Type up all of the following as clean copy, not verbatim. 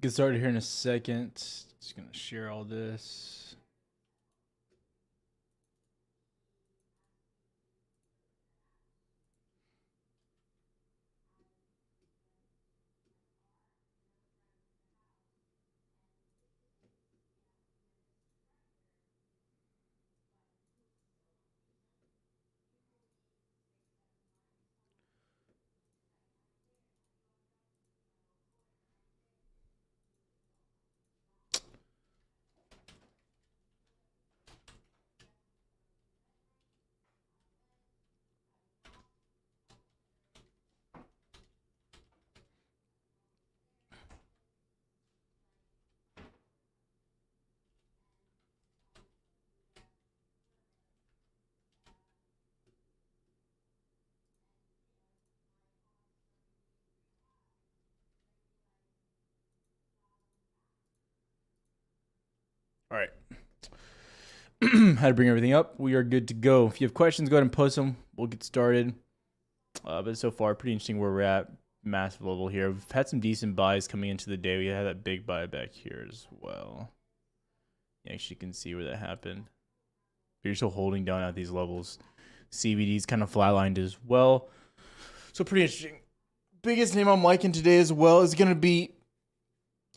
Get started here in a second. Just gonna share all this. All right. How to bring everything up. We are good to go. If you have questions, go ahead and post them. We'll get started. But so far, pretty interesting where we're at. Massive level here. We've had some decent buys coming into the day. We had that big buy back here as well. You actually can see where that happened. But you're still holding down at these levels. CBD's kind of flatlined as well. So pretty interesting. Biggest name I'm liking today as well is going to be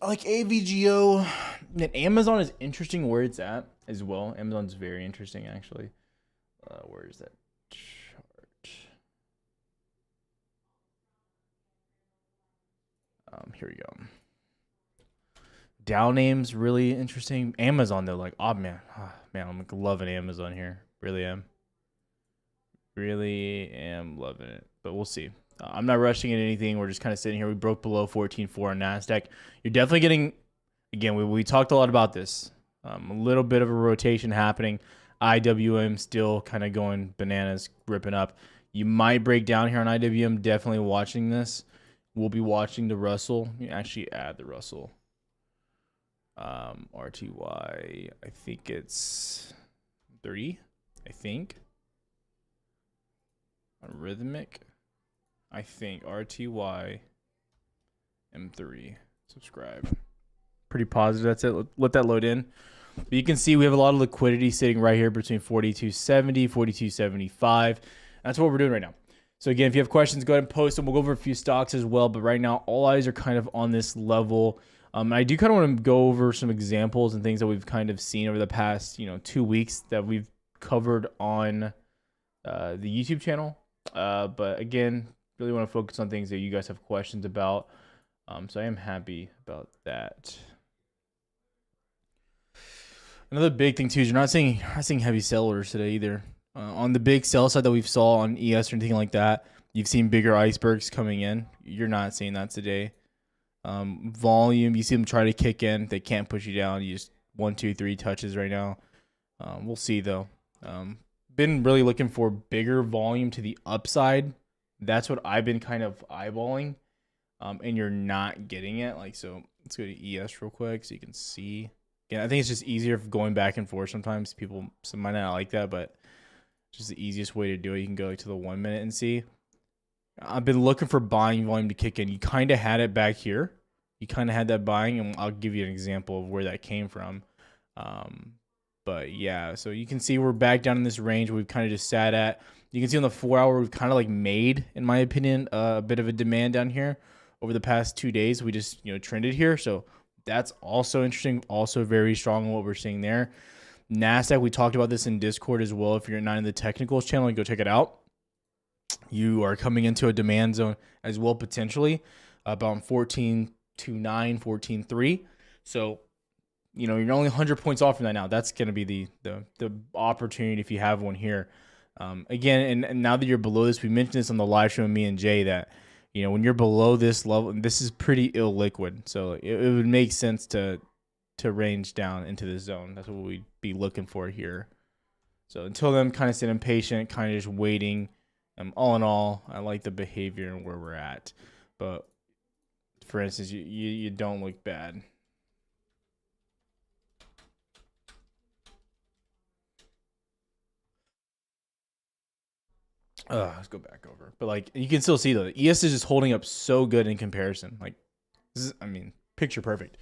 like AVGO. And Amazon is interesting where it's at as well. Amazon's very interesting, actually. Where is that chart? Here we go. Dow names really interesting. Amazon though, like, oh man, I'm loving Amazon here. Really am loving it. But we'll see. I'm not rushing at anything. We're just kind of sitting here. We broke below 14.4 on NASDAQ. You're definitely getting, again, we talked a lot about this. A little bit of a rotation happening. IWM still kind of going bananas, ripping up. You might break down here on IWM. Definitely watching this. We'll be watching the Russell. You actually add the Russell. RTY, I think it's 30, I think. Rhythmic, I think RTY M3. Subscribe. Pretty positive. That's it. Let that load in. But you can see we have a lot of liquidity sitting right here between 42.70, 42.75. That's what we're doing right now. So again, if you have questions, go ahead and post them. We'll go over a few stocks as well. But right now, all eyes are kind of on this level. I do kind of want to go over some examples and things that we've kind of seen over the past, 2 weeks that we've covered on the YouTube channel. But again, really want to focus on things that you guys have questions about. So I am happy about that. Another big thing too is you're not seeing heavy sell orders today either. On the big sell side that we've saw on ES or anything like that, you've seen bigger icebergs coming in. You're not seeing that today. Volume, you see them try to kick in. They can't push you down. You just 1, 2, 3 touches right now. We'll see though. Been really looking for bigger volume to the upside. That's what I've been kind of eyeballing. And you're not getting it. Like, so let's go to ES real quick so you can see. Yeah, I think it's just easier going back and forth. Sometimes some might not like that, but it's just the easiest way to do it. You can go to the 1 minute and see. I've been looking for buying volume to kick in. You kind of had it back here. You kind of had that buying, and I'll give you an example of where that came from. But yeah, so you can see we're back down in this range we've kind of just sat at. You can see on the 4 hour, we've kind of like made, in my opinion, a bit of a demand down here over the past 2 days. We just, trended here. So that's also interesting. Also very strong in what we're seeing there. NASDAQ, we talked about this in Discord as well. If you're not in the technicals channel, go check it out. You are coming into a demand zone as well, potentially about 14.29, 14.3. So, you're only 100 points off from that now. That's going to be the opportunity if you have one here. Again, and now that you're below this, we mentioned this on the live show with me and Jay that, when you're below this level, this is pretty illiquid. So it would make sense to range down into this zone. That's what we'd be looking for here. So until then, kind of sitting patient, kind of just waiting. All in all, I like the behavior and where we're at. But for instance, you don't look bad. Let's go back over. But like you can still see though, the ES is just holding up so good in comparison. Like this is, picture perfect.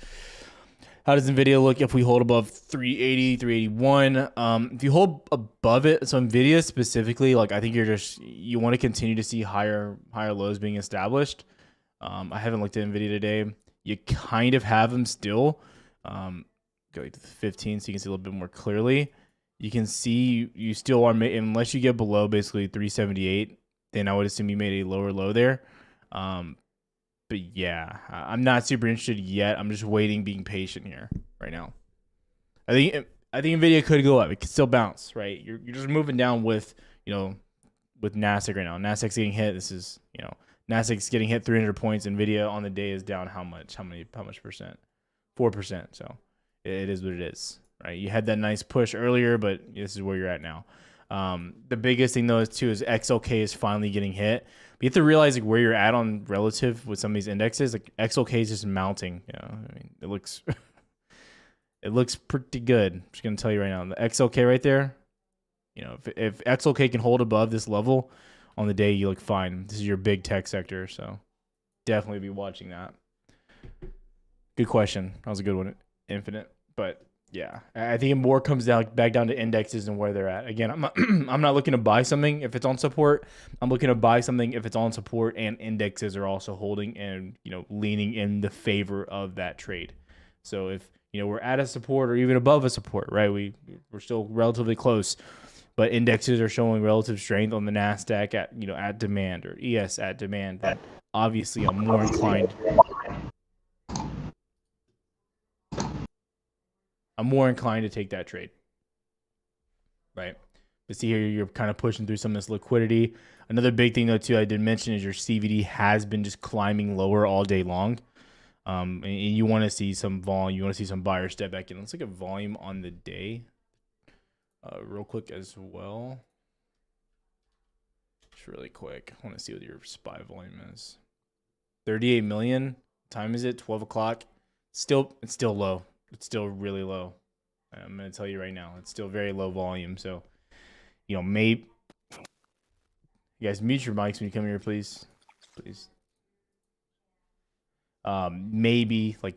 How does NVIDIA look if we hold above 380, 381? If you hold above it, so NVIDIA specifically, like I think you want to continue to see higher lows being established. I haven't looked at NVIDIA today. You kind of have them still. Go to the 15 so you can see a little bit more clearly. You can see you still are, unless you get below basically 378, then I would assume you made a lower low there. But yeah, I'm not super interested yet. I'm just waiting, being patient here right now. I think NVIDIA could go up. It could still bounce, right? You're just moving down with Nasdaq right now. Nasdaq's getting hit. This is, Nasdaq's getting hit 300 points. NVIDIA on the day is down how much? How much percent? 4%. So it is what it is, right? You had that nice push earlier, but this is where you're at now. The biggest thing though is XLK is finally getting hit. But you have to realize like where you're at on relative with some of these indexes. Like XLK is just mounting. It looks it looks pretty good. I'm just gonna tell you right now. The XLK right there. If XLK can hold above this level on the day, you look fine. This is your big tech sector, so definitely be watching that. Good question. That was a good one, Infinite. But yeah, I think it more comes back down to indexes and where they're at. Again, I'm not looking to buy something if it's on support. I'm looking to buy something if it's on support and indexes are also holding and leaning in the favor of that trade. So if we're at a support or even above a support, right? We're still relatively close, but indexes are showing relative strength on the Nasdaq at demand, or ES at demand. That obviously I'm more inclined to take that trade, right? But see here, you're kind of pushing through some of this liquidity. Another big thing though too, I did mention, is your CVD has been just climbing lower all day long. And you want to see some volume. You want to see some buyers step back in. Let's look at volume on the day real quick as well. Just really quick. I want to see what your SPY volume is. 38 million. What time is it? 12 o'clock. It's still low. It's still really low. I'm going to tell you right now. It's still very low volume. So, maybe... You guys, mute your mics when you come here, please. Please. Maybe, like...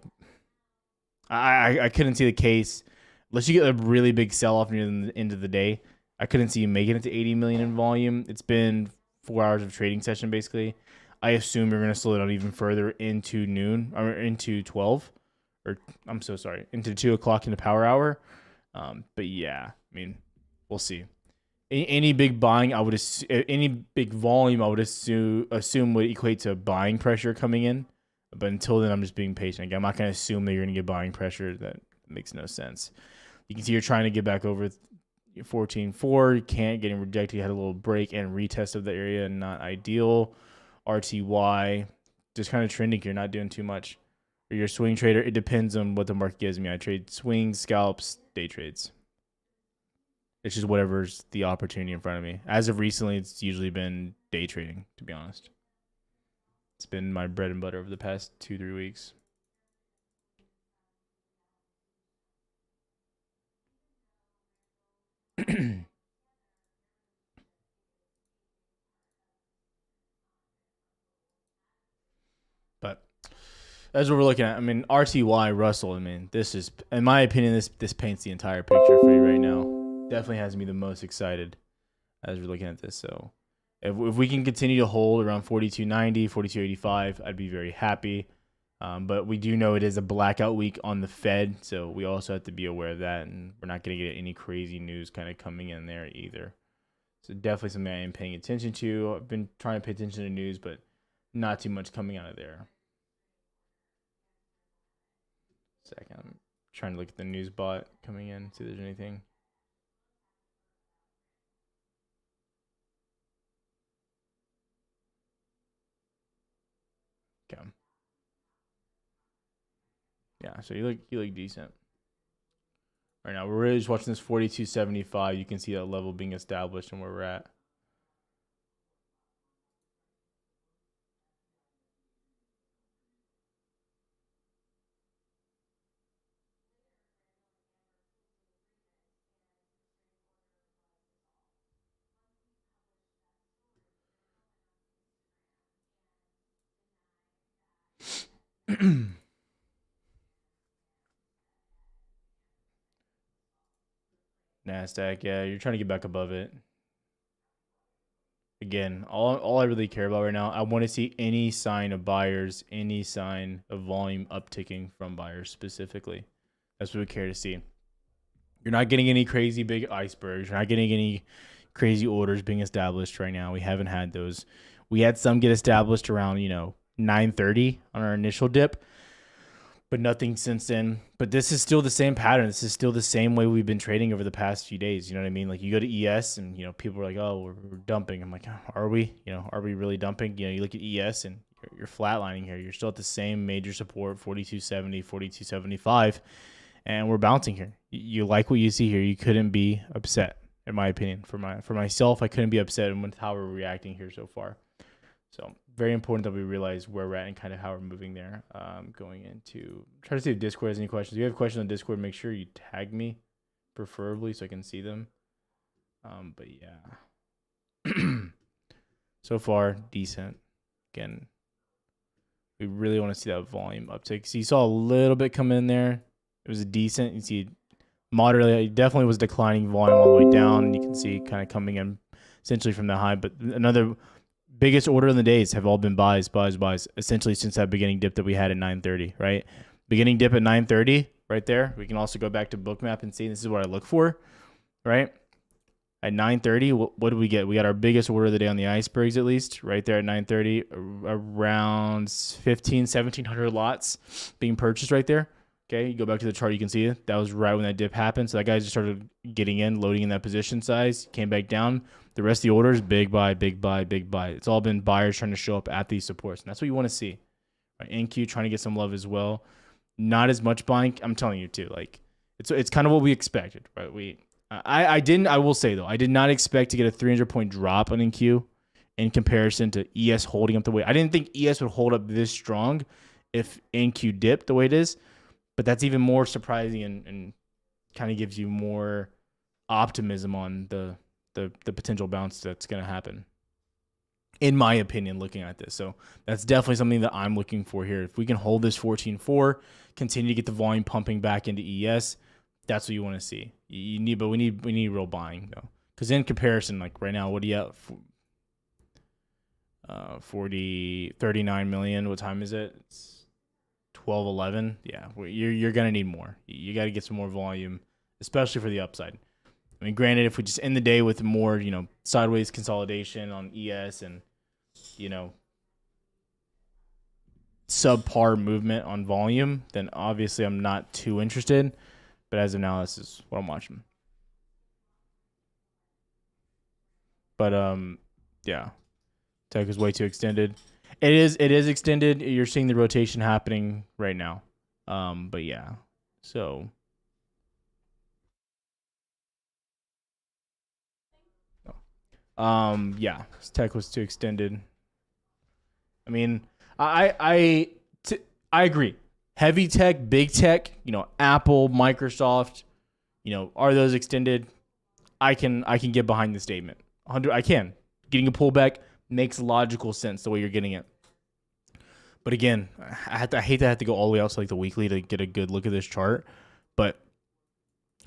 I couldn't see the case. Unless you get a really big sell-off near the end of the day, I couldn't see you making it to 80 million in volume. It's been 4 hours of trading session, basically. I assume you're going to slow it down even further into noon, or into 12. Or I'm so sorry, into 2 o'clock in the power hour. But yeah, we'll see. Any big buying, any big volume, I would assume would equate to buying pressure coming in. But until then, I'm just being patient. Again, I'm not going to assume that you're going to get buying pressure. That makes no sense. You can see you're trying to get back over 14.4. You can't, getting rejected. You had a little break and retest of the area, not ideal. RTY, just kind of trending here, not doing too much. Or your swing trader, it depends on what the market gives me. I trade swings, scalps, day trades. It's just whatever's the opportunity in front of me. As of recently, it's usually been day trading, to be honest. It's been my bread and butter over the past 2-3 weeks. But that's what we're looking at. RTY, Russell, this is, in my opinion, this paints the entire picture for you right now. Definitely has me the most excited as we're looking at this. So if we can continue to hold around 42.90, 42.85, I'd be very happy. But we do know it is a blackout week on the Fed, so we also have to be aware of that, and we're not going to get any crazy news kind of coming in there either. So definitely something I am paying attention to. I've been trying to pay attention to news, but not too much coming out of there. Second, I'm trying to look at the news bot coming in, see if there's anything. Okay. Yeah, so you look decent. Right now, we're really just watching this 42.75. You can see that level being established and where we're at. NASDAQ, yeah, you're trying to get back above it. Again, all I really care about right now, I want to see any sign of buyers, any sign of volume upticking from buyers specifically. That's what we care to see. You're not getting any crazy big icebergs. You're not getting any crazy orders being established right now. We haven't had those. We had some get established around, 9:30 on our initial dip, but nothing since then. But this is still the same pattern. This is still the same way we've been trading over the past few days. You know what I mean? Like you go to ES and, people are like, oh, we're dumping. I'm like, are we? Are we really dumping? You look at ES and you're flatlining here. You're still at the same major support, 4270, 4275, and we're bouncing here. You like what you see here. You couldn't be upset, in my opinion. For myself, I couldn't be upset with how we're reacting here so far. So very important that we realize where we're at and kind of how we're moving there. Going into try to see if Discord has any questions. If you have questions on Discord, make sure you tag me, preferably, so I can see them. But yeah, so far decent. Again, we really want to see that volume uptick. So you saw a little bit come in there. It was a decent. You see, moderately, it definitely was declining volume all the way down. You can see kind of coming in essentially from the high, but another biggest order in the days have all been buys, essentially since that beginning dip that we had at 9:30, right? Beginning dip at 9:30, right there. We can also go back to Bookmap and see this is what I look for, right? At 9:30, what do we get? We got our biggest order of the day on the icebergs, at least, right there at 9:30, around 1,700 lots being purchased right there. Okay, you go back to the chart, you can see it. That was right when that dip happened. So that guy just started getting in, loading in that position size, came back down. The rest of the orders, big buy, big buy, big buy. It's all been buyers trying to show up at these supports. And that's what you want to see. Right? NQ trying to get some love as well. Not as much buying. I'm telling you too. Like it's kind of what we expected, right? I will say though, I did not expect to get a 300-point drop on NQ in comparison to ES holding up the way. I didn't think ES would hold up this strong if NQ dipped the way it is. But that's even more surprising and kind of gives you more optimism on the potential bounce that's going to happen, in my opinion, looking at this. So that's definitely something that I'm looking for here. If we can hold this 14.4, continue to get the volume pumping back into ES, that's what you want to see. We need real buying though, because in comparison, like right now, what do you have? 39 million. What time is it? It's 12-11. Yeah, you're gonna need more. You got to get some more volume, especially for the upside. I mean, granted, if we just end the day with more, sideways consolidation on ES and, subpar movement on volume, then obviously I'm not too interested. But as of now, this is what I'm watching. But yeah, tech is way too extended. It is extended. You're seeing the rotation happening right now. But yeah, so. Yeah, tech was too extended. I mean, I agree. Heavy tech, big tech, Apple, Microsoft, are those extended? I can get behind the statement. I can. Getting a pullback makes logical sense the way you're getting it. But again, I hate to have to go all the way out to like the weekly to get a good look at this chart. But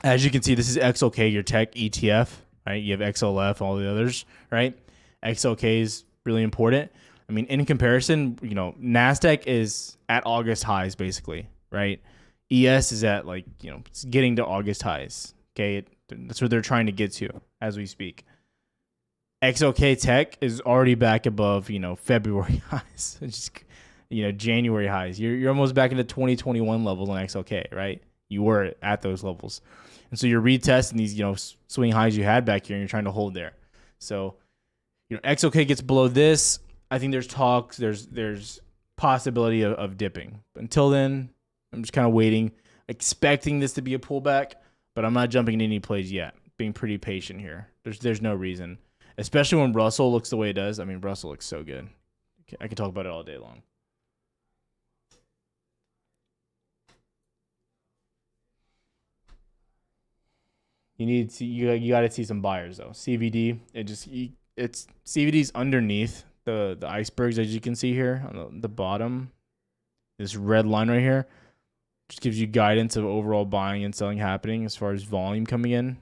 as you can see, this is XLK, your tech ETF, right? You have XLF, all the others, right? XLK is really important. I mean, in comparison, NASDAQ is at August highs, basically, right? ES is at it's getting to August highs. Okay, that's what they're trying to get to as we speak. XLK Tech is already back above, February highs. It's just, January highs. You're almost back into 2021 levels on XLK, right? You were at those levels. And so you're retesting these, swing highs you had back here and you're trying to hold there. So, XLK gets below this. I think there's talks, there's possibility of dipping. But until then, I'm just kind of waiting, expecting this to be a pullback, but I'm not jumping into any plays yet. Being pretty patient here. There's no reason. Especially when Russell looks the way it does. I mean, Russell looks so good. I can talk about it all day long. You got to see some buyers though. CVD, it's CVD's underneath the icebergs, as you can see here on the bottom. This red line right here just gives you guidance of overall buying and selling happening as far as volume coming in.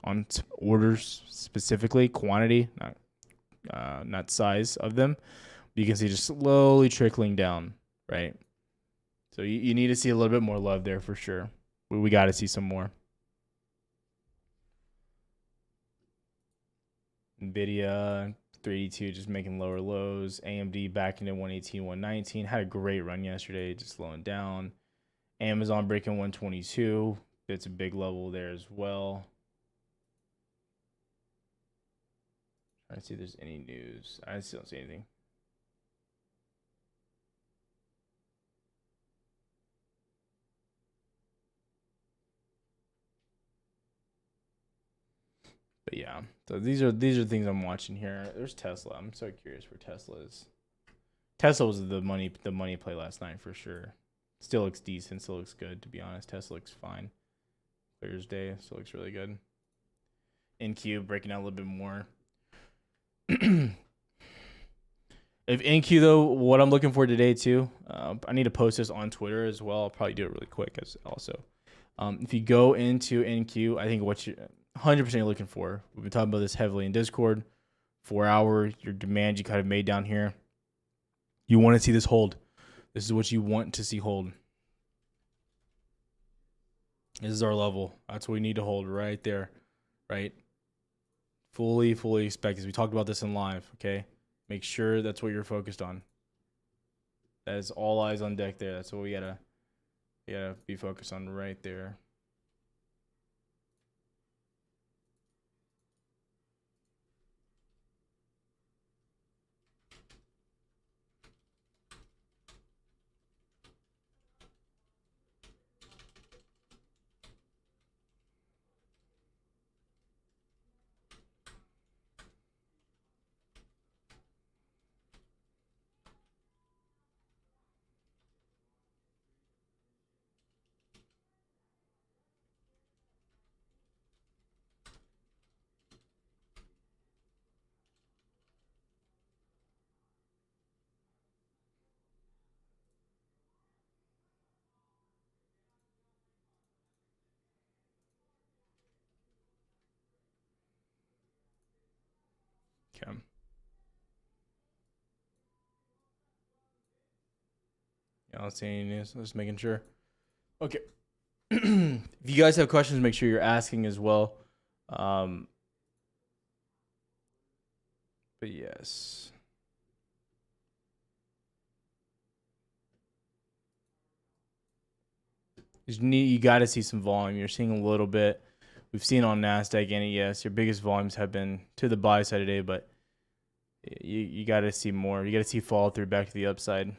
on orders specifically, quantity, not size of them. You can see just slowly trickling down, right? So you need to see a little bit more love there for sure. We got to see some more. NVIDIA, 382 just making lower lows. AMD back into 118, 119. Had a great run yesterday, just slowing down. Amazon breaking 122. It's a big level there as well. Trying to see if there's any news. I still don't see anything. But yeah, so these are things I'm watching here. There's Tesla. I'm so curious where Tesla is. Tesla was the money play last night for sure. Still looks decent. Still looks good, to be honest. Tesla looks fine. Thursday still looks really good. NQ breaking out a little bit more. If NQ though, what I'm looking for today too, I need to post this on Twitter as well. I'll probably do it really quick as also. If you go into NQ, I think what you 100% you're looking for. We've been talking about this heavily in Discord. 4 hour, your demand you kind of made down here. You want to see this hold. This is what you want to see hold. This is our level. That's what we need to hold right there, right? Fully expect this. We talked about this in live, okay? Make sure that's what you're focused on. That is all eyes on deck there. That's what we gotta be focused on right there. Okay. Yeah, let's see any news. Just making sure. Okay. If you guys have questions, make sure you're asking as well. But yes. You got to see some volume. You're seeing a little bit. We've seen on NASDAQ and ES, your biggest volumes have been to the buy side today, but you got to see more. You got to see follow through back to the upside.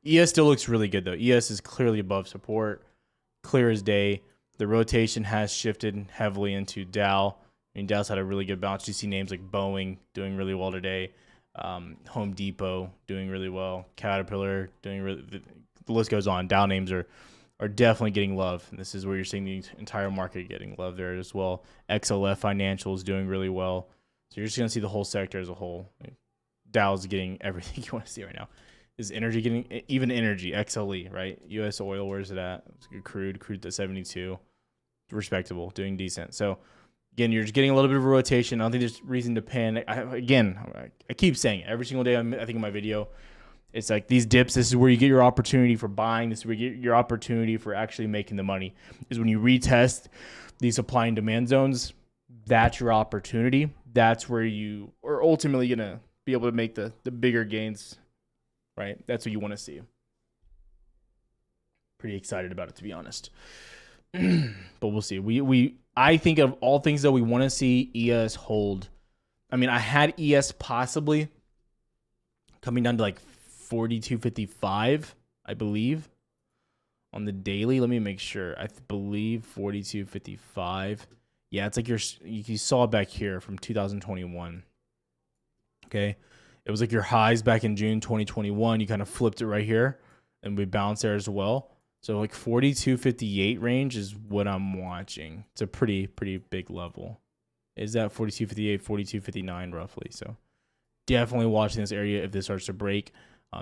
ES still looks really good, though. ES is clearly above support, clear as day. The rotation has shifted heavily into Dow. I mean, Dow's had a really good bounce. You see names like Boeing doing really well today. Home Depot doing really well. Caterpillar doing really. The list goes on. Dow names are definitely getting love. And this is where you're seeing the entire market getting love there as well. XLF Financials doing really well. So you're just going to see the whole sector as a whole. Dow's getting everything you want to see right now. Is energy getting, even energy, XLE, right? U.S. oil, where's it at? Crude to 72. Respectable, doing decent. So, again, you're just getting a little bit of a rotation. I don't think there's reason to panic. I keep saying it every single day, I think in my video. It's like these dips, this is where you get your opportunity for buying. This is where you get your opportunity for actually making the money. Is when you retest these supply and demand zones, that's your opportunity. That's where you are ultimately going to be able to make the bigger gains, right? That's what you want to see. Pretty excited about it, to be honest. But we'll see. I think of all things that we want to see ES hold. I mean, I had ES possibly coming down to like 42.55, I believe, on the daily. Let me make sure. I believe 42.55. Yeah, it's like you saw it back here from 2021. Okay, it was like your highs back in June 2021. You kind of flipped it right here, and we bounced there as well. So like 42.58 range is what I'm watching. It's a pretty big level. Is that 42.58, 42.59 roughly? So definitely watching this area if this starts to break.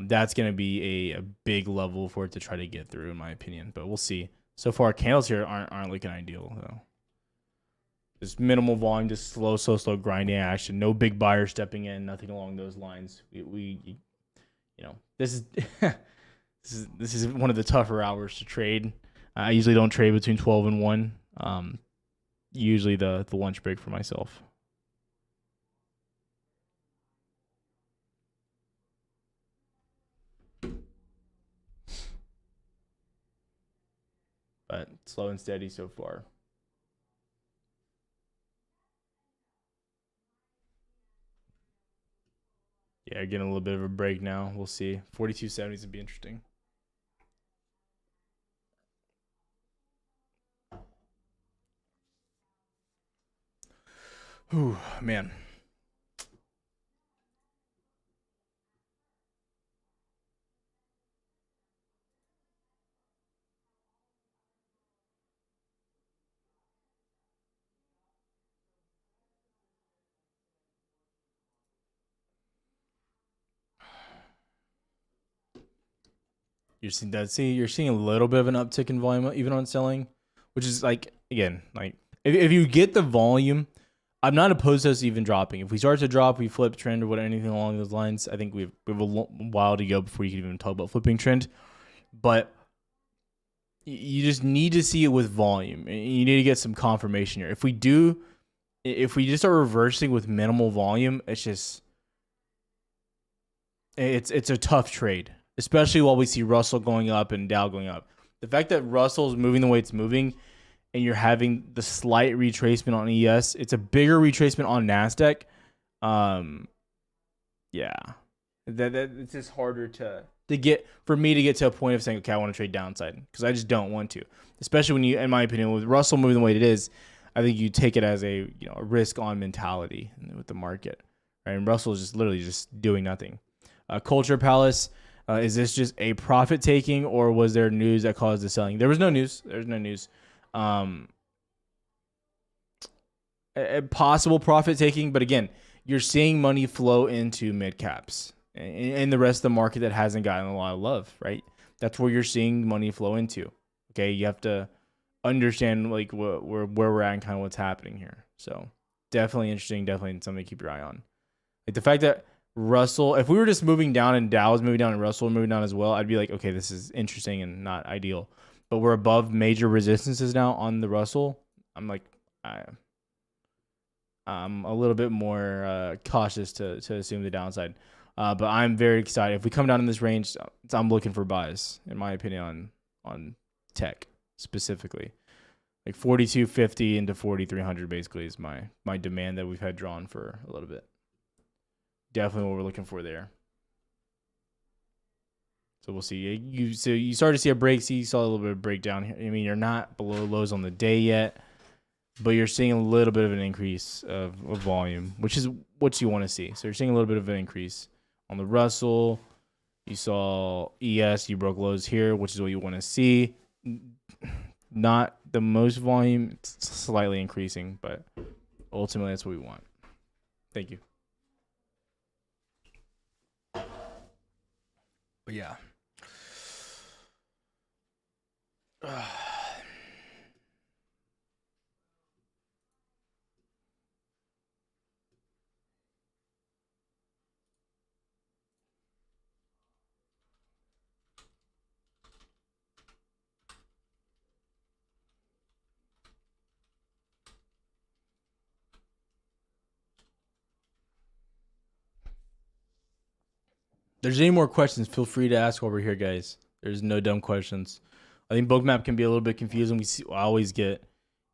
That's going to be a big level for it to try to get through, in my opinion. But we'll see. So far, candles here aren't looking ideal, though. Just minimal volume, just slow grinding action. No big buyer stepping in, nothing along those lines. We you know, this is this is one of the tougher hours to trade. I usually don't trade between 12 and 1. Usually the lunch break for myself. But slow and steady so far. Yeah, getting a little bit of a break now. We'll see. 42.70s would be interesting. Ooh, man. You're seeing that. See, you're seeing a little bit of an uptick in volume even on selling, which is like, again, like if you get the volume, I'm not opposed to us even dropping. If we start to drop, we flip trend or what anything along those lines. I think we have a while to go before you can even talk about flipping trend. But you just need to see it with volume. You need to get some confirmation here. If we just start reversing with minimal volume, it's a tough trade, especially while we see Russell going up and Dow going up. The fact that Russell's moving the way it's moving and you're having the slight retracement on ES, it's a bigger retracement on NASDAQ. Yeah. That it's just harder to get for me to get to a point of saying, okay, I want to trade downside, because I just don't want to. Especially when you, in my opinion, with Russell moving the way it is, I think you take it as a risk on mentality with the market. Right? And Russell is just literally just doing nothing. Culture Palace, is this just a profit taking, or was there news that caused the selling? There was no news. There's no news. A possible profit taking, but again, you're seeing money flow into mid caps and the rest of the market that hasn't gotten a lot of love, right? That's where you're seeing money flow into. Okay, you have to understand like where we're at and kind of what's happening here. So definitely interesting, definitely something to keep your eye on. Like the fact that Russell, if we were just moving down and Dow was moving down and Russell was moving down as well, I'd be like, okay, this is interesting and not ideal. But we're above major resistances now on the Russell. I'm like, I'm a little bit more cautious to assume the downside. But I'm very excited. If we come down in this range, I'm looking for buys, in my opinion, on tech specifically. Like 42.50 into 4,300 basically is my demand that we've had drawn for a little bit. Definitely what we're looking for there. So we'll see. You started to see a break. See, you saw a little bit of breakdown here. I mean, you're not below lows on the day yet, but you're seeing a little bit of an increase of volume, which is what you want to see. So you're seeing a little bit of an increase on the Russell. You saw ES, you broke lows here, which is what you want to see. Not the most volume, it's slightly increasing, but ultimately that's what we want. Thank you. But yeah. There's any more questions, feel free to ask over here, guys. There's no dumb questions. I think Bookmap can be a little bit confusing. I always get,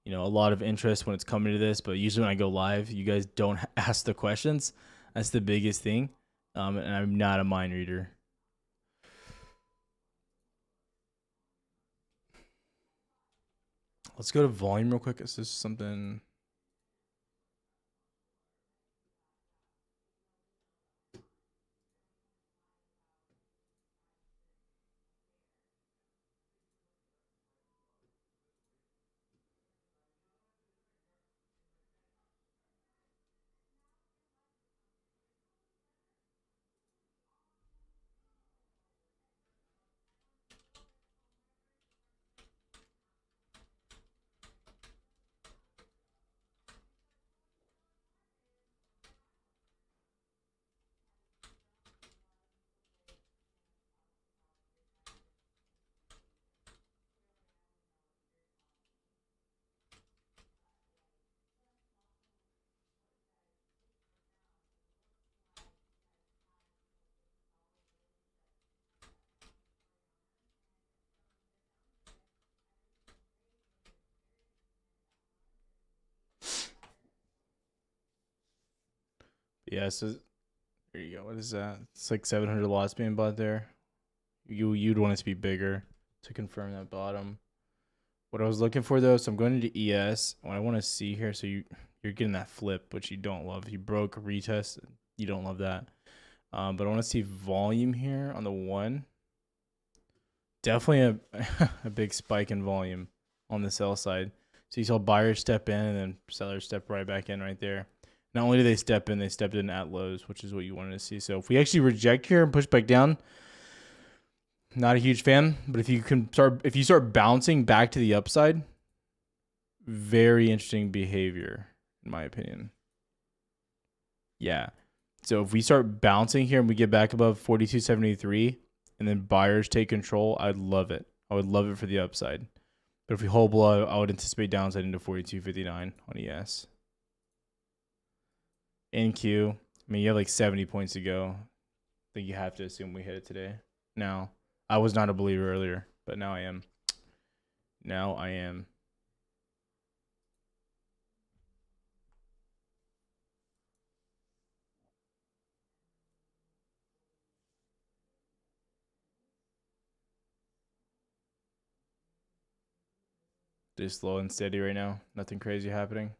a lot of interest when it's coming to this, but usually when I go live, you guys don't ask the questions. That's the biggest thing. And I'm not a mind reader. Let's go to volume real quick. Is this something? Yeah, so there you go. What is that? It's like 700 lots being bought there. You'd want it to be bigger to confirm that bottom. What I was looking for though, so I'm going into ES. What I want to see here, so you're getting that flip, which you don't love. You broke a retest, you don't love that. But I want to see volume here on the one. Definitely a big spike in volume on the sell side. So you saw buyers step in and then sellers step right back in right there. Not only did they step in, they stepped in at lows, which is what you wanted to see. So if we actually reject here and push back down, not a huge fan. But if you start bouncing back to the upside, very interesting behavior, in my opinion. Yeah. So if we start bouncing here and we get back above 42.73 and then buyers take control, I'd love it. I would love it for the upside. But if we hold below, I would anticipate downside into 42.59 on ES. NQ, I mean, you have like 70 points to go. I think you have to assume we hit it today. Now, I was not a believer earlier, but now I am. Now I am. Just slow and steady right now. Nothing crazy happening.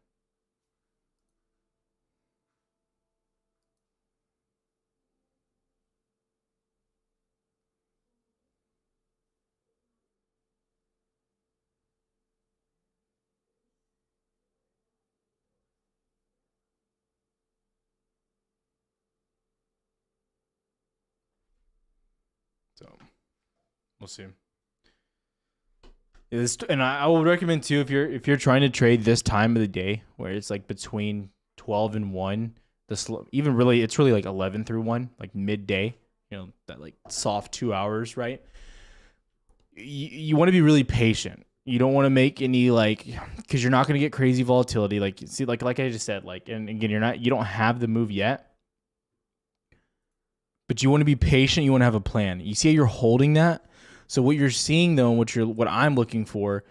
So we'll see. Yeah, and I would recommend too if you're trying to trade this time of the day where it's like between 12 and 1, even really it's really like 11 through 1, like midday, that like soft 2 hours, right? You want to be really patient. You don't want to make any because you're not going to get crazy volatility. Like see, like I just said, and again, you don't have the move yet, but you want to be patient. You want to have a plan. You see how you're holding that. So what you're seeing though, what I'm looking for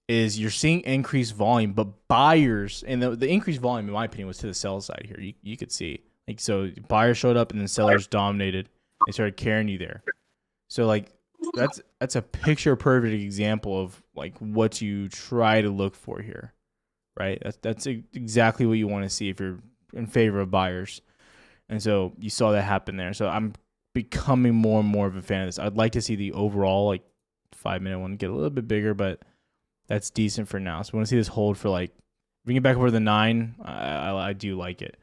is you're seeing increased volume, but buyers, and the increased volume, in my opinion, was to the sell side here. You could see, so buyers showed up and then sellers dominated. They started carrying you there. So that's a picture perfect example of like what you try to look for here, right? That's exactly what you want to see if you're in favor of buyers. And so you saw that happen there. So I'm becoming more and more of a fan of this. I'd like to see the overall 5-minute one get a little bit bigger, but that's decent for now. So we want to see this hold for bring it back over the 9. I do like it.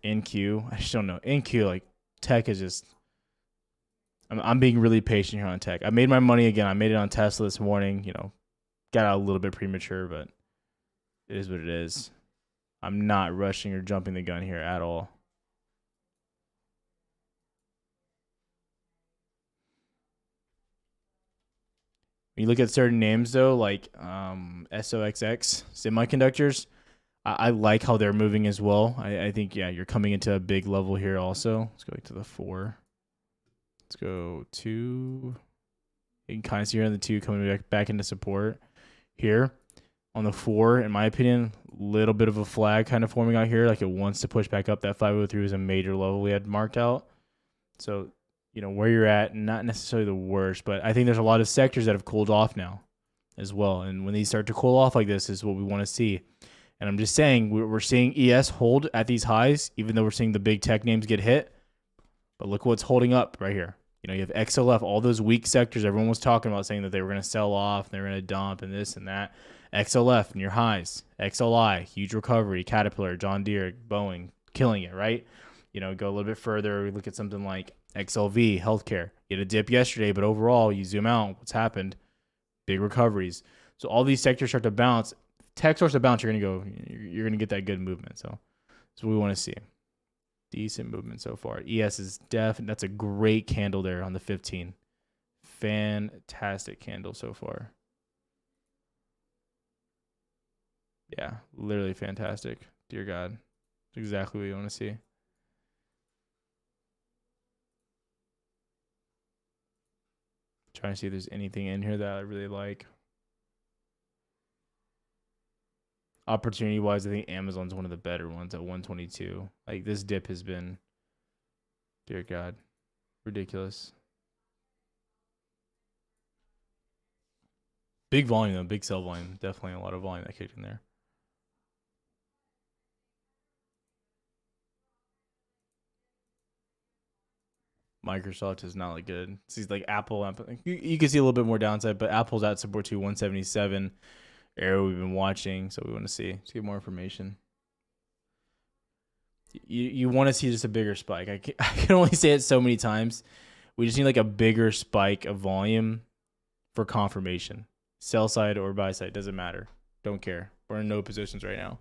NQ, I just don't know. NQ, tech is just. I'm being really patient here on tech. I made my money again. I made it on Tesla this morning. Got out a little bit premature, but it is what it is. I'm not rushing or jumping the gun here at all. When you look at certain names though, like SOXX semiconductors, I like how they're moving as well. I think you're coming into a big level here also. Let's go to the 4. Let's go 2. You can kind of see here on the 2 coming back into support here. On the 4, in my opinion, little bit of a flag kind of forming out here. Like it wants to push back up. That 503 was a major level we had marked out. So, where you're at, not necessarily the worst, but I think there's a lot of sectors that have cooled off now as well. And when these start to cool off like this is what we want to see. And I'm just saying we're seeing ES hold at these highs, even though we're seeing the big tech names get hit. But look what's holding up right here. You have XLF, all those weak sectors everyone was talking about, saying that they were going to sell off and they were going to dump and this and that. XLF near highs. XLI, huge recovery. Caterpillar, John Deere, Boeing, killing it, right? Go a little bit further. We look at something like XLV, healthcare. You had a dip yesterday, but overall, you zoom out, what's happened? Big recoveries. So all these sectors start to bounce. Tech starts to bounce, you're going to get that good movement. So that's what we want to see. Decent movement so far. ES is that's a great candle there on the 15. Fantastic candle so far. Yeah, literally fantastic. Dear God. That's exactly what you want to see. Trying to see if there's anything in here that I really like. opportunity wise, I think Amazon's one of the better ones at 122. Like this dip has been, dear God, ridiculous. Big volume though, big sell volume. Definitely a lot of volume that kicked in there. Microsoft is not like good. It's like Apple. You can see a little bit more downside, but Apple's at support to 177 area we've been watching, so we want to get more information. You want to see just a bigger spike. I can only say it so many times. We just need like a bigger spike of volume for confirmation. Sell side or buy side, doesn't matter. Don't care. We're in no positions right now.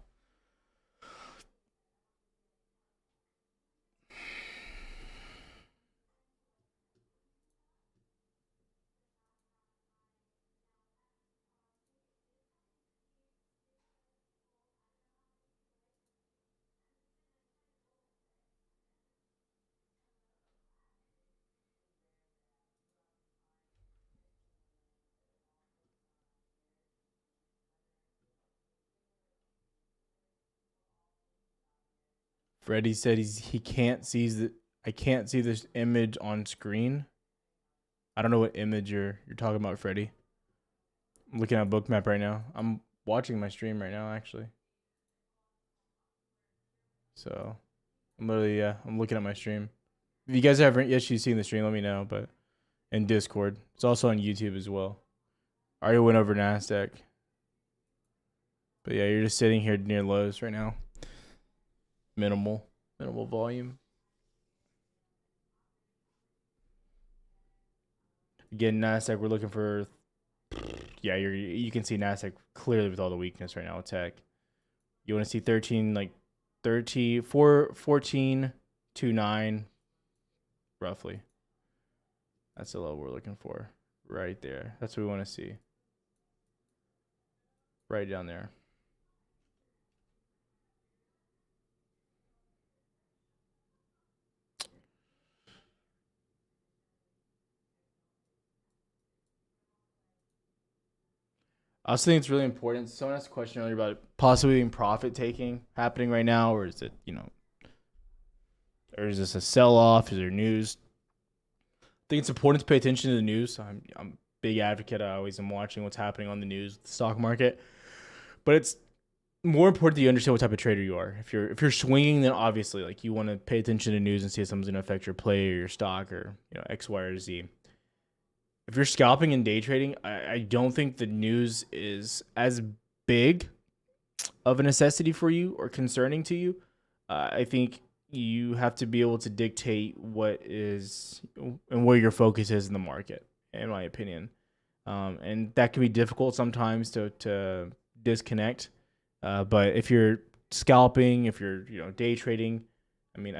Freddie said he can't see I can't see this image on screen. I don't know what image you're talking about, Freddie. I'm looking at Bookmap right now. I'm watching my stream right now, actually. So I'm looking at my stream. If you guys have any issues seeing the stream, let me know. But in Discord, it's also on YouTube as well. I already went over NASDAQ. But yeah, you're just sitting here near lows right now. Minimal volume. Again, NASDAQ, we're looking for, yeah, you can see NASDAQ clearly with all the weakness right now with tech. You want to see 14.29 roughly. That's the level we're looking for right there. That's what we want to see. Right down there. I also think it's really important. Someone asked a question earlier about possibly being profit taking happening right now, or is it, or is this a sell off? Is there news? I think it's important to pay attention to the news. I'm a big advocate. I always am watching what's happening on the news, the stock market. But it's more important that you understand what type of trader you are. If you're swinging, then obviously like you want to pay attention to news and see if something's going to affect your play or your stock or X, Y, or Z. If you're scalping and day trading, I don't think the news is as big of a necessity for you or concerning to you. I think you have to be able to dictate what is and where your focus is in the market, in my opinion. And that can be difficult sometimes to disconnect. But if you're scalping, if you're day trading, I mean,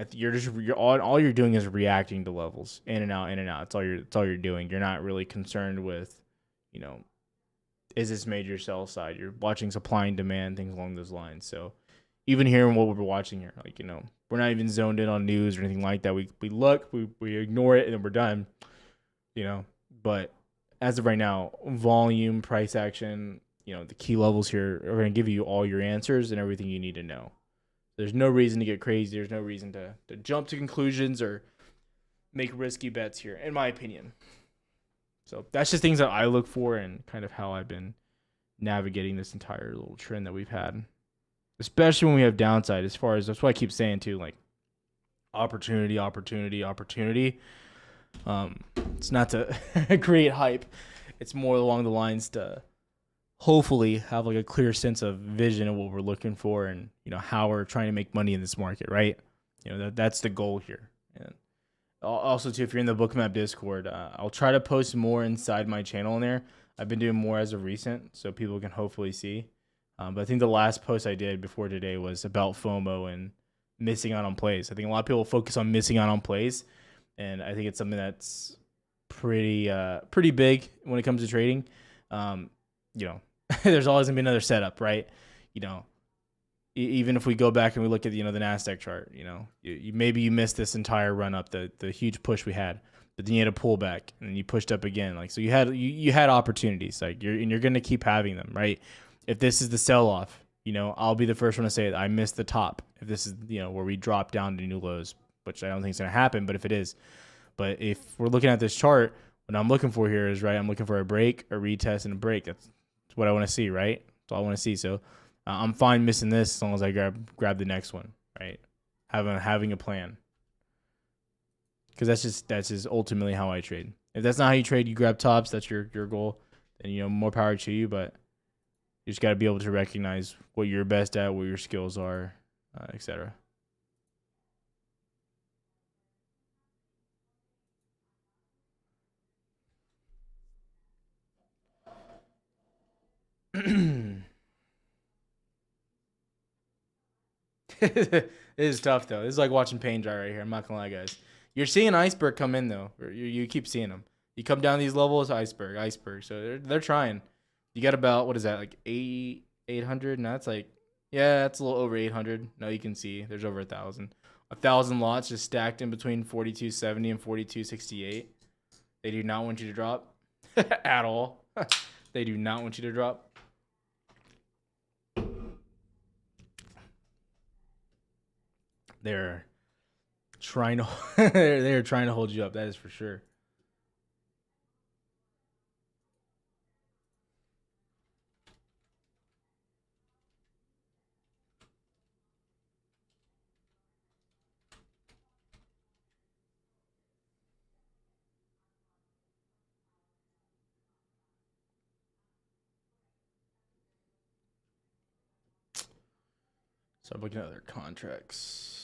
all you're doing is reacting to levels in and out. It's all you're doing. You're not really concerned with, is this major sell side? You're watching supply and demand, things along those lines. So even here in what we're watching here, we're not even zoned in on news or anything like that. We look, we ignore it, and then we're done. But as of right now, volume, price action, the key levels here are going to give you all your answers and everything you need to know. There's no reason to get crazy. There's no reason to jump to conclusions or make risky bets here, in my opinion. So that's just things that I look for and kind of how I've been navigating this entire little trend that we've had, especially when we have downside. As far as that's what I keep saying too, like opportunity. It's not to create hype. It's more along the lines to hopefully have like a clear sense of vision of what we're looking for and how we're trying to make money in this market, right? That's the goal here. And also too, if you're in the Bookmap Discord, I'll try to post more inside my channel in there. I've been doing more as of recent, so people can hopefully see. But I think the last post I did before today was about FOMO and missing out on plays. I think a lot of people focus on missing out on plays, and I think it's something that's pretty big when it comes to trading. There's always gonna be another setup, right? Even if we go back and we look at the NASDAQ chart, maybe you missed this entire run up, the huge push we had, but then you had a pullback and then you pushed up again. Like, so you had opportunities, like you're gonna keep having them, right? If this is the sell off, you know, I'll be the first one to say it. I missed the top if this is, you know, where we drop down to new lows, which I don't think is going to happen, but if it is. But if we're looking at this chart, what I'm looking for here is, right, I'm looking for a break, a retest, and a break. That's what I want to see, right? That's all I want to see. So I'm fine missing this as long as I grab the next one, right? Having a plan. Because that's just ultimately how I trade. If that's not how you trade, you grab tops, that's your goal, then, you know, more power to you, but you just got to be able to recognize what you're best at, what your skills are, etc. It is tough though. This is like watching paint dry right here. I'm not gonna lie, guys. You're seeing iceberg come in though. You keep seeing them. You come down these levels, iceberg. So they're trying. You got about, what is that, like 800? No, that's like, yeah, that's a little over 800. No, you can see there's over 1,000. 1,000 lots just stacked in between 42.70 and 42.68. They do not want you to drop at all. They do not want you to drop. They're trying to they're trying to hold you up. That is for sure. So I'm looking at their contracts.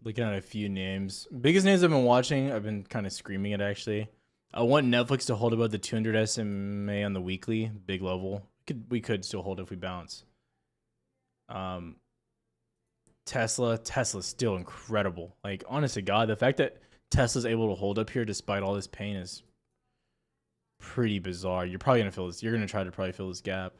Looking at a few names. Biggest names I've been watching, I've been kind of screaming it actually. I want Netflix to hold above the 200 SMA on the weekly, big level. We could still hold if we bounce. Tesla's still incredible. Like, honest to God, the fact that Tesla's able to hold up here despite all this pain is pretty bizarre. You're probably gonna feel this. You're gonna try to probably fill this gap.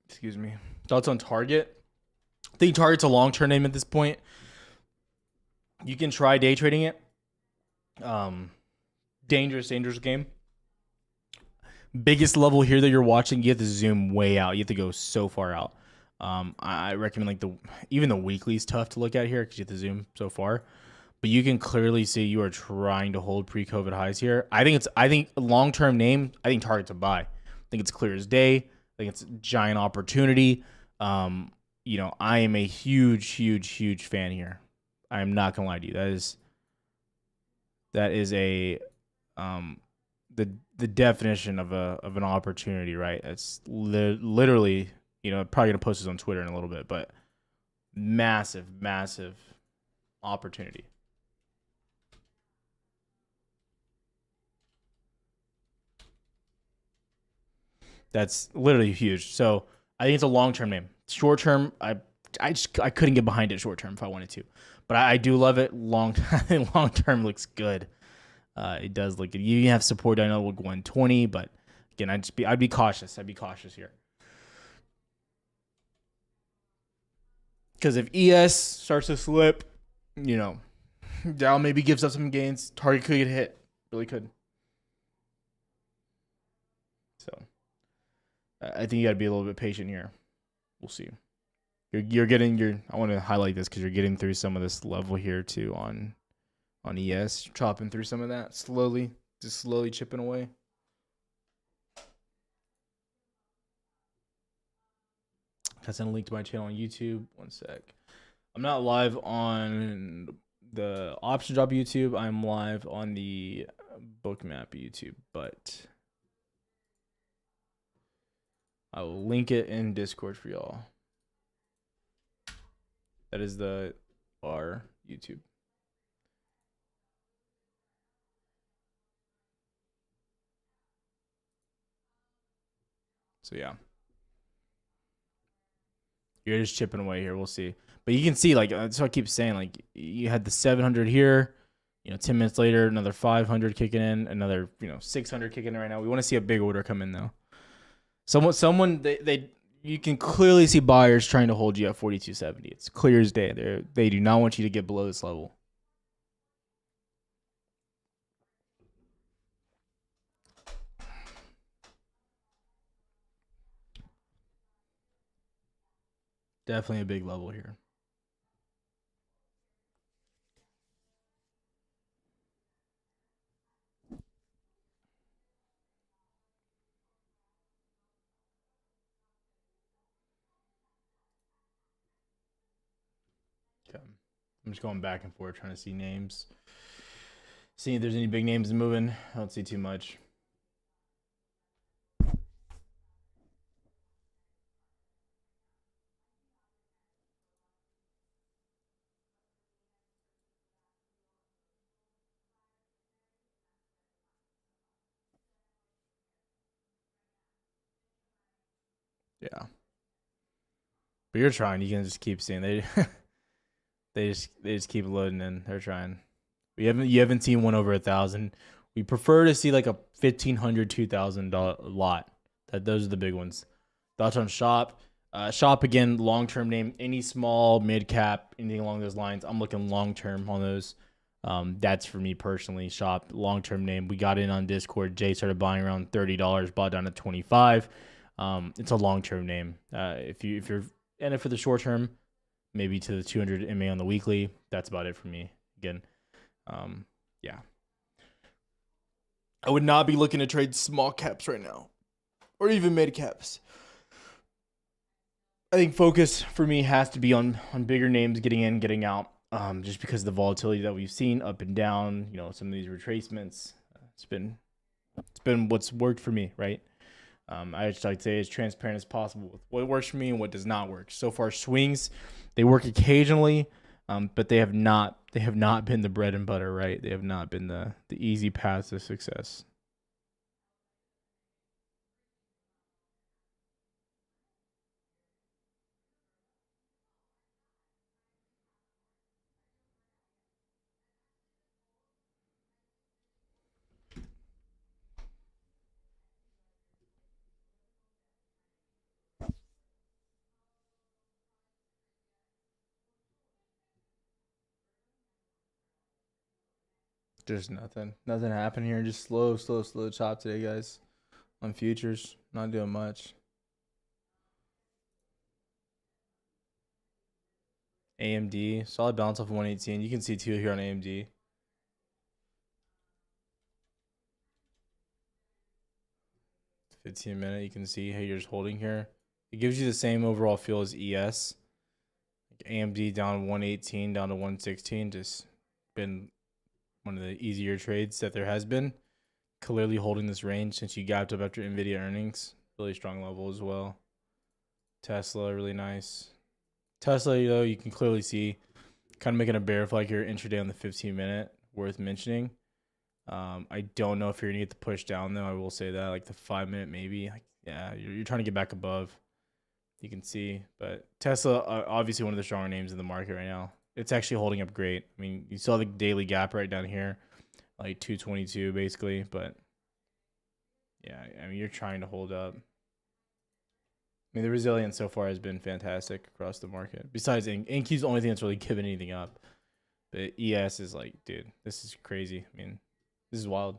Excuse me. Thoughts on Target? I think Target's a long-term name at this point. You can try day trading it. Dangerous game. Biggest level here that you're watching, you have to zoom way out. You have to go so far out. I recommend like even the weekly is tough to look at here because you have to zoom so far. But you can clearly see you are trying to hold pre-COVID highs here. I think long-term name. I think Target's a buy. I think it's clear as day. I think it's a giant opportunity. You know, I am a huge fan here. I am not gonna lie to you. That is a the definition of an opportunity, right? It's literally, you know, probably gonna post this on Twitter in a little bit, but massive opportunity. That's literally huge. So I think it's a long-term name. Short-term, I couldn't get behind it short-term if I wanted to, but I do love it. Long-term looks good. It does look good. You have support. I know we'll go 120, but again, I'd be cautious. I'd be cautious here. Because if ES starts to slip, you know, Dow maybe gives up some gains. Target could get hit. Really could. So I think you got to be a little bit patient here. We'll see. You're getting I want to highlight this because you're getting through some of this level here too on ES, chopping through some of that slowly, just slowly chipping away. That's in a link to my channel on YouTube. One sec. I'm not live on the option drop YouTube. I'm live on the Bookmap YouTube, but I will link it in Discord for y'all. That is our YouTube. So yeah, you're just chipping away here. We'll see. But you can see, like, that's what I keep saying. Like, you had the 700 here. 10 minutes later, another 500 kicking in, another 600 kicking in right now. We want to see a big order come in though. They you can clearly see buyers trying to hold you at 42.70. It's clear as day. They do not want you to get below this level. Definitely a big level here. Okay. I'm just going back and forth trying to see names. See if there's any big names moving. I don't see too much. Yeah. But you're trying. You can just keep seeing they just keep loading in. They're trying. You haven't seen one over 1,000. We prefer to see like a $1,500, $2,000 lot. Those are the big ones. Thoughts on Shop? Shop again, long term name. Any small, mid cap, anything along those lines. I'm looking long term on those. That's for me personally. Shop, long term name. We got in on Discord. Jay started buying around $30, bought down to 25. It's a long term name. If you're in it for the short term, maybe to the 200 MA on the weekly. That's about it for me. Again, yeah. I would not be looking to trade small caps right now, or even mid caps. I think focus for me has to be on bigger names getting in, getting out. Just because of the volatility that we've seen up and down, some of these retracements. It's been what's worked for me, right? I just like to say as transparent as possible with what works for me and what does not work. So far, swings, they work occasionally, but they have not been the bread and butter, right? They have not been the easy path to success. Just nothing happened here. Just slow chop today, guys. On futures, not doing much. AMD, solid bounce off of 118. You can see two here on AMD. 15-minute, you can see how you're just holding here. It gives you the same overall feel as ES. AMD down 118, down to 116. Just been one of the easier trades that there has been. Clearly holding this range since you gapped up after NVIDIA earnings. Really strong level as well. Tesla, really nice. Tesla, though, you can clearly see kind of making a bear flag here intraday on the 15-minute. Worth mentioning. I don't know if you're going to get the push down, though. I will say that. Like the 5-minute, maybe. Yeah, you're trying to get back above. You can see. But Tesla, obviously one of the stronger names in the market right now. It's actually holding up great. I mean, you saw the daily gap right down here. Like 222, basically. But, yeah, I mean, you're trying to hold up. I mean, the resilience so far has been fantastic across the market. Besides, Inky's the only thing that's really given anything up. But ES is like, dude, this is crazy. I mean, this is wild.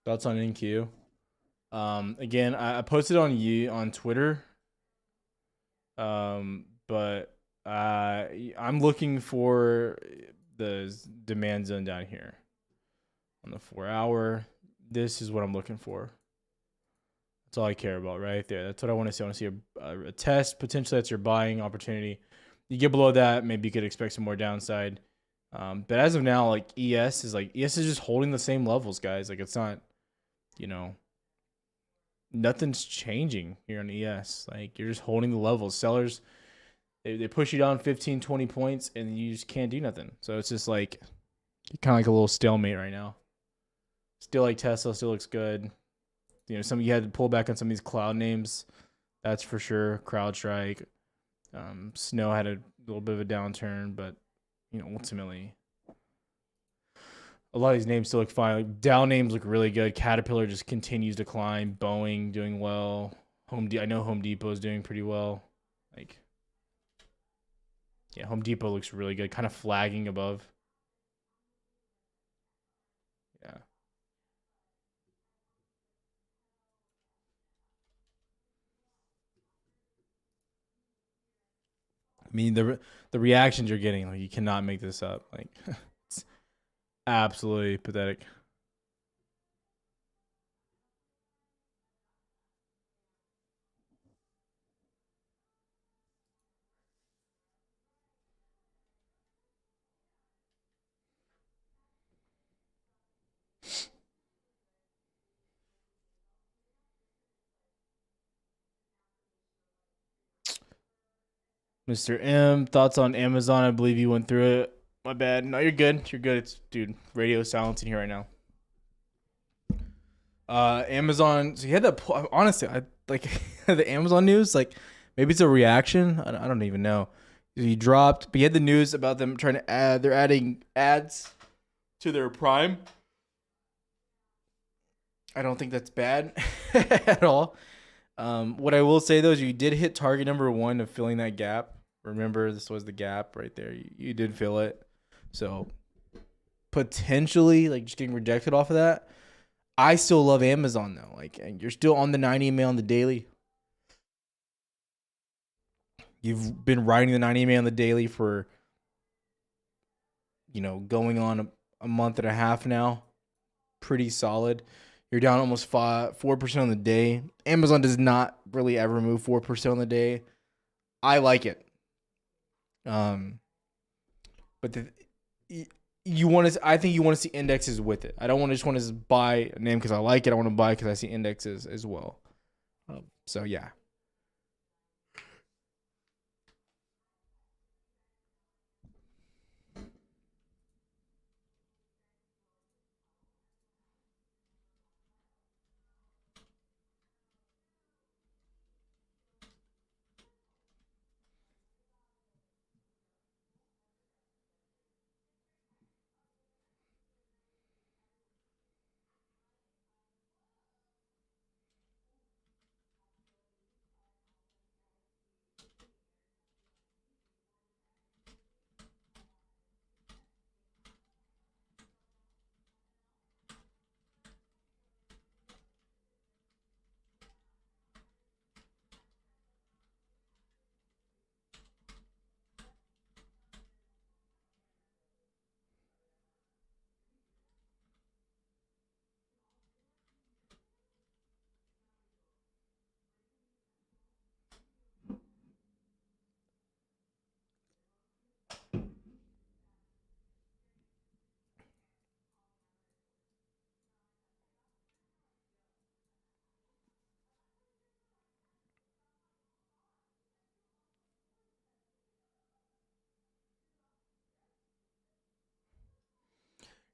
Thoughts on NQ? Again, I posted on Twitter. But I'm looking for the demand zone down here on the 4-hour. This is what I'm looking for. That's all I care about right there. That's what I want to see. I want to see a test. Potentially, that's your buying opportunity. You get below that, maybe you could expect some more downside. But as of now, like ES is just holding the same levels, guys. Like it's not, nothing's changing here on ES. Like you're just holding the levels. Sellers they push you down 15, 20 points and you just can't do nothing. So it's just like kind of like a little stalemate right now. Still like Tesla still looks good. You know, some you had to pull back on some of these cloud names. That's for sure. CrowdStrike. Snow had a little bit of a downturn, but you know, ultimately a lot of these names still look fine. Like Dow names look really good. Caterpillar just continues to climb. Boeing doing well. I know Home Depot is doing pretty well. Like, yeah, Home Depot looks really good. Kind of flagging above. Yeah. I mean the reactions you're getting, like you cannot make this up. Like it's absolutely pathetic. Mr. M, thoughts on Amazon? I believe you went through it. My bad. No, you're good. You're good. It's dude, radio silence in here right now. Amazon. So you had that. Honestly, I like the Amazon news. Like maybe it's a reaction. I don't even know. He dropped, but you had the news about them trying to add. They're adding ads to their Prime. I don't think that's bad at all. What I will say though is you did hit target number 1 of filling that gap. Remember, this was the gap right there. You did fill it. So potentially, like just getting rejected off of that. I still love Amazon though. Like, and you're still on the 90 EMA on the daily. You've been riding the 90 EMA on the daily for, you know, going on a month and a half now. Pretty solid. You're down almost 4% on the day. Amazon does not really ever move 4% on the day. I like it. But you want to. I think you want to see indexes with it. I don't want to just want to buy a name because I like it. I want to buy because I see indexes as well. So yeah.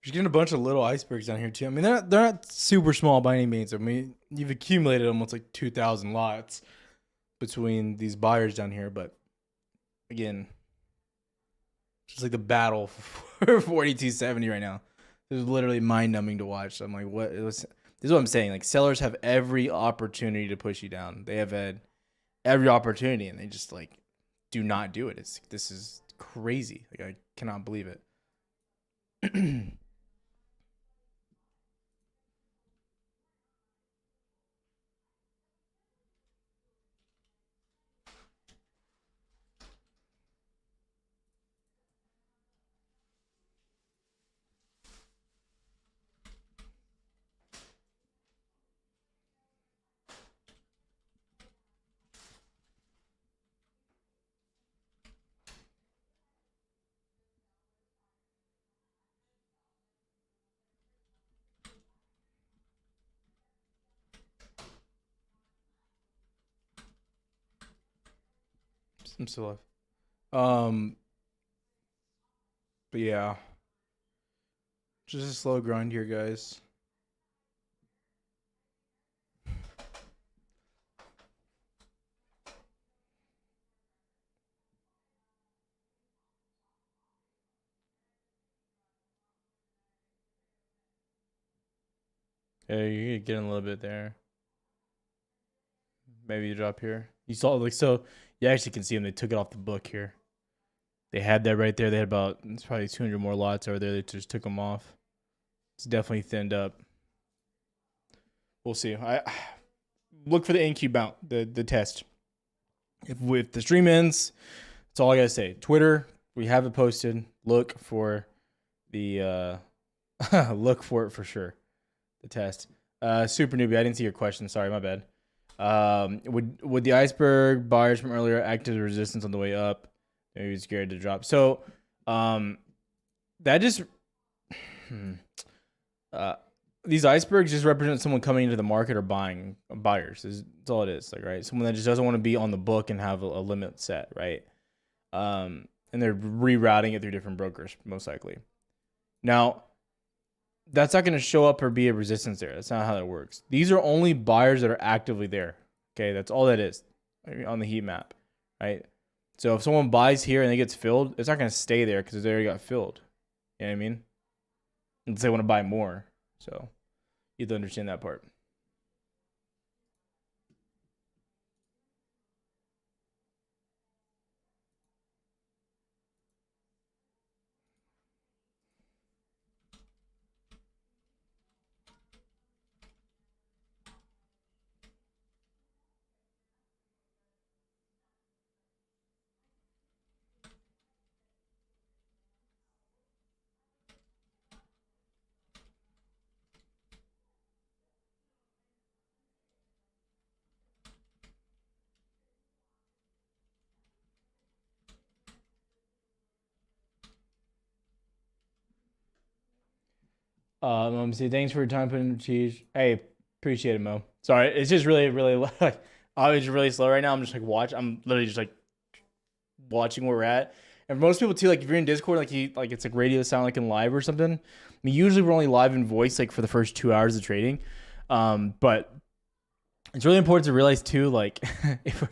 You're getting a bunch of little icebergs down here too. I mean, they're not super small by any means. I mean, you've accumulated almost like 2,000 lots between these buyers down here, but again, it's just like the battle for 4270 right now. It's literally mind numbing to watch. I'm like, what? This is what I'm saying. Like sellers have every opportunity to push you down. They have had every opportunity, and they just like do not do it. This is crazy. Like I cannot believe it. I'm still alive. But yeah, just a slow grind here, guys. Yeah, you're getting a little bit there. Maybe you drop here. You saw like so. You actually can see them. They took it off the book here. They had that right there. They had about it's probably 200 more lots over there. They just took them off. It's definitely thinned up. We'll see. I look for the NQ bounce, the test. If the stream ends, that's all I gotta say. Twitter, we have it posted. Look for the look for it for sure. The test. Super newbie. I didn't see your question. Sorry, my bad. Would the iceberg buyers from earlier act as resistance on the way up? Maybe scared to drop. So, that just these icebergs just represent someone coming into the market or buyers. That's all it is. Like, right, someone that just doesn't want to be on the book and have a limit set, right? And they're rerouting it through different brokers, most likely. Now, that's not going to show up or be a resistance there. That's not how that works. These are only buyers that are actively there. Okay, that's all that is on the heat map, right? So if someone buys here and it gets filled, it's not going to stay there because it already got filled. You know what I mean? Unless they want to buy more. So you have to understand that part. Let me see. Thanks for your time putting in the cheese. Hey, appreciate it, Mo. Sorry, it's just really, really like I was really slow right now. I'm just like I'm literally just like watching where we're at. And for most people too, like if you're in Discord, like it's like radio sound like in live or something. I mean, usually we're only live in voice like for the first 2 hours of trading. But it's really important to realize too, like if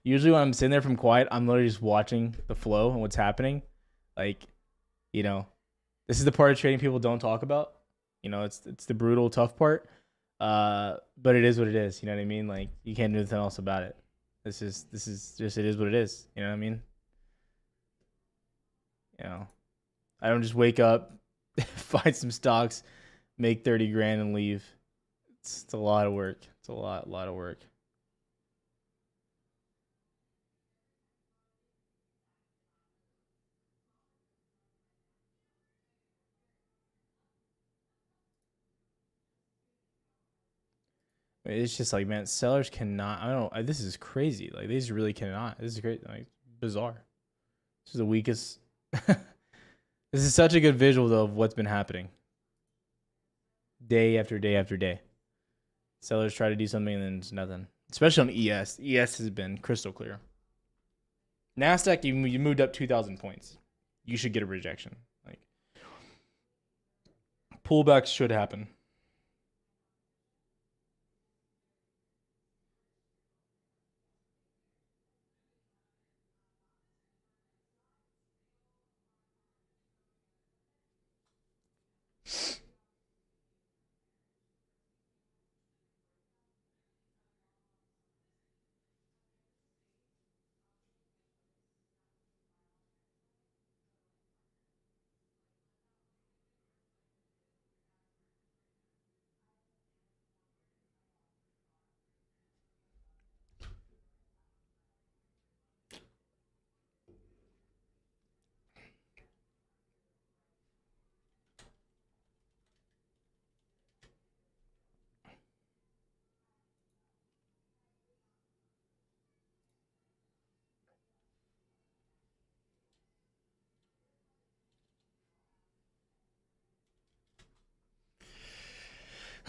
usually when I'm sitting there from quiet, I'm literally just watching the flow and what's happening. Like, you know, this is the part of trading people don't talk about. You know, it's the brutal, tough part. But it is what it is. You know what I mean? Like you can't do anything else about it. This is just it is what it is. You know what I mean? You know, I don't just wake up, find some stocks, make 30 grand and leave. It's a lot of work. It's a lot of work. It's just like, man, sellers cannot. I don't know. This is crazy. Like, these really cannot. This is great. Like, bizarre. This is the weakest. This is such a good visual, though, of what's been happening day after day after day. Sellers try to do something and then it's nothing. Especially on ES. ES has been crystal clear. NASDAQ, you moved up 2,000 points. You should get a rejection. Like, pullbacks should happen.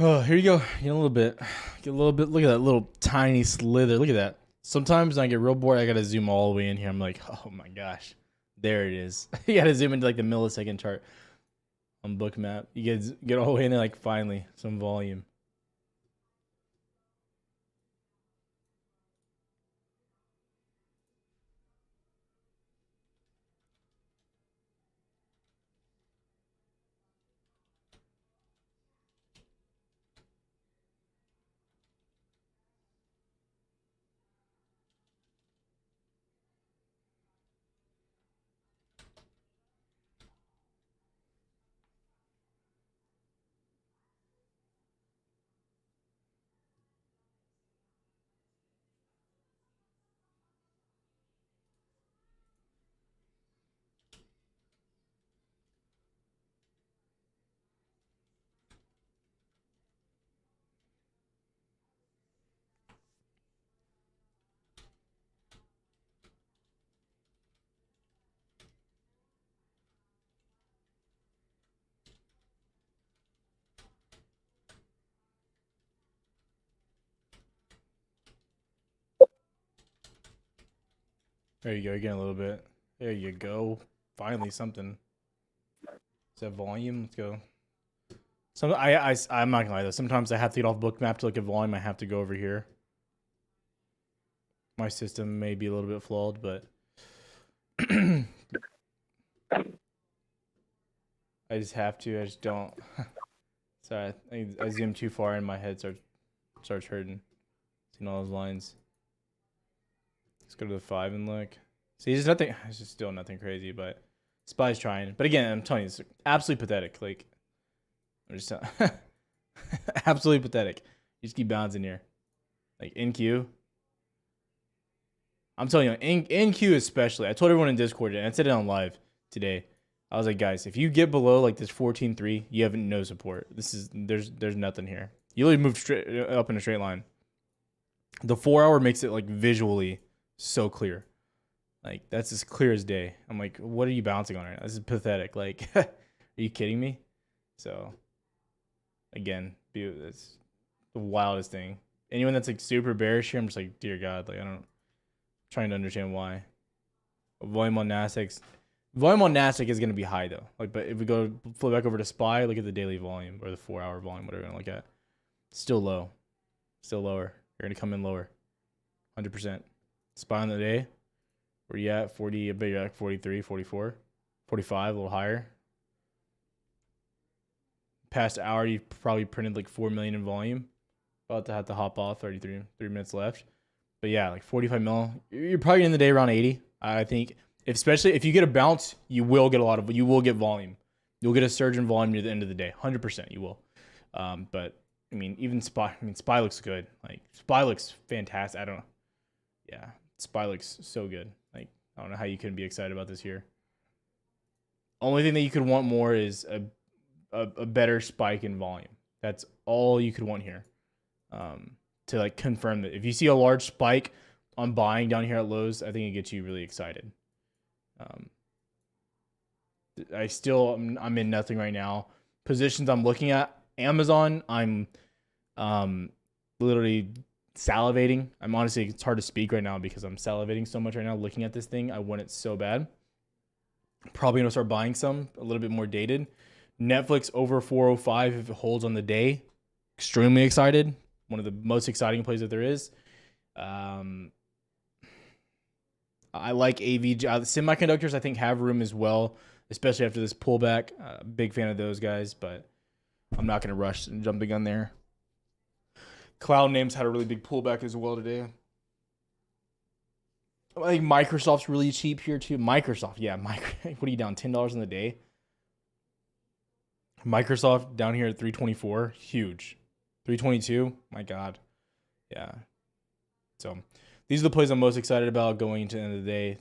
Oh, here you go. Get a little bit. Get a little bit. Look at that little tiny slither. Look at that. Sometimes when I get real bored, I gotta zoom all the way in here. I'm like, oh my gosh, there it is. You gotta zoom into like the millisecond chart on Bookmap. You get all the way in there, like finally some volume. There you go, again a little bit. There you go. Finally something. Is that volume? Let's go. I'm not gonna lie though. Sometimes I have to get off Bookmap to look at volume. I have to go over here. My system may be a little bit flawed, but I just have to. I just don't. Sorry, I zoomed too far and my head starts hurting. Seeing all those lines. Let's go to the 5 and look. See, there's nothing. It's just still nothing crazy, but SPY's trying. But again, I'm telling you, it's absolutely pathetic. Like, I'm just absolutely pathetic. You just keep bouncing here. Like NQ. I'm telling you, NQ especially. I told everyone in Discord, and I said it on live today. I was like, guys, if you get below like this 14.3, you have no support. There's nothing here. You literally move straight up in a straight line. The 4 hour makes it like visually so clear. Like that's as clear as day. I'm like, what are you bouncing on right now? This is pathetic. Like, are you kidding me? So, again, it's the wildest thing. Anyone that's like super bearish here, I'm just like, dear God, like I'm trying to understand why. Volume on Nasdaq is gonna be high though. Like, but if we go flip back over to SPY, look at the daily volume or the 4 hour volume, whatever you want to look at. Still low, still lower. You're gonna come in lower, 100%. SPY on the day. Where you at? 40, I bet you're like 43, 44, 45, a little higher. Past hour, you've probably printed like 4 million in volume. About to have to hop off, 3 minutes left. But yeah, like 45 mil. You're probably in the day around 80. I think, especially if you get a bounce, you will get you will get volume. You'll get a surge in volume near the end of the day. 100% you will. But I mean, even SPY, SPY looks good. Like SPY looks fantastic. I don't know. Yeah, SPY looks so good. Like, I don't know how you couldn't be excited about this here. Only thing that you could want more is a better spike in volume. That's all you could want here. To like confirm that if you see a large spike on buying down here at lows, I think it gets you really excited. I'm in nothing right now. Positions I'm looking at, Amazon, I'm literally salivating. I'm honestly, it's hard to speak right now because I'm salivating so much right now looking at this thing. I want it so bad. Probably gonna start buying some, a little bit more dated. Netflix over 405 if it holds on the day. Extremely excited. One of the most exciting plays that there is. I like AVG. The semiconductors, I think, have room as well, especially after this pullback. Big fan of those guys, but I'm not going to rush and jump the gun there. Cloud names had a really big pullback as well today. I think Microsoft's really cheap here too. Microsoft, yeah. What are you down? $10 in the day? Microsoft down here at 324, huge. 322, my God. Yeah. So these are the plays I'm most excited about going into the end of the day.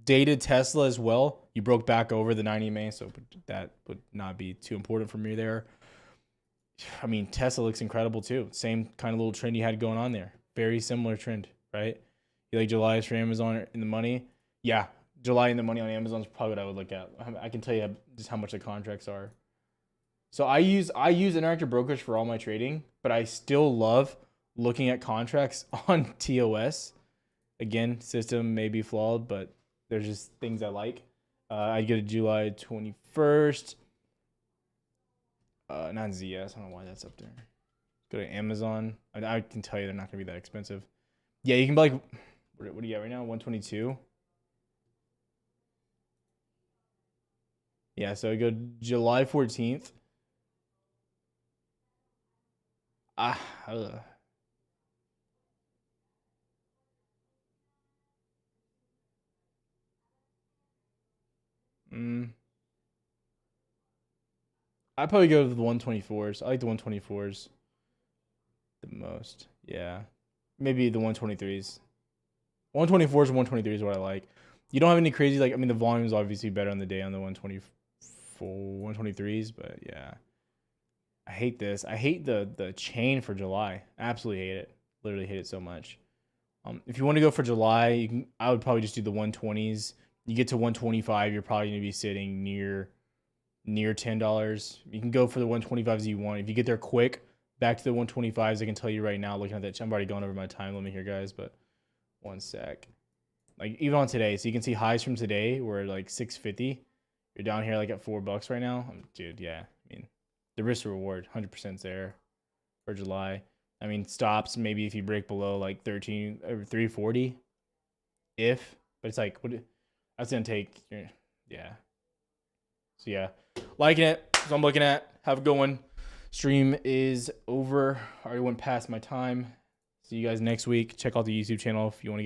Dated Tesla as well. You broke back over the 90 MA, so that would not be too important for me there. I mean, Tesla looks incredible too. Same kind of little trend you had going on there. Very similar trend, right? You like July's for Amazon in the money? Yeah, July in the money on Amazon is probably what I would look at. I can tell you just how much the contracts are. So I use Interactive Brokers for all my trading, but I still love looking at contracts on TOS Again, system may be flawed, but there's just things I like. I'd go to July 21st. Not ZS. I don't know why that's up there. Go to Amazon. I can tell you they're not going to be that expensive. Yeah, you can buy like, what do you got right now? 122. Yeah, so I go July 14th. Ah, I'd probably go to the 124s. I like the 124s the most. Yeah. Maybe the 123s. 124s and 123s is what I like. You don't have any crazy, like, I mean, the volume is obviously better on the day on the 124, 123s, but yeah. I hate this. I hate the chain for July. I absolutely hate it. Literally hate it so much. If you want to go for July, I would probably just do the 120s. You get to 125, you're probably going to be sitting near $10. You can go for the 125s you want. If you get there quick, back to the 125s, I can tell you right now, looking at that, I'm already going over my time limit here, guys, but one sec. Like, even on today, so you can see highs from today were like 650. You're down here like at $4 right now. Dude, yeah. I mean, the risk to reward, 100% there for July. I mean, stops maybe if you break below like 13 or 340, but it's like, what? That's gonna take, yeah. So yeah, liking it. That's what I'm looking at. Have a good one. Stream is over. I already went past my time. See you guys next week. Check out the YouTube channel if you want to get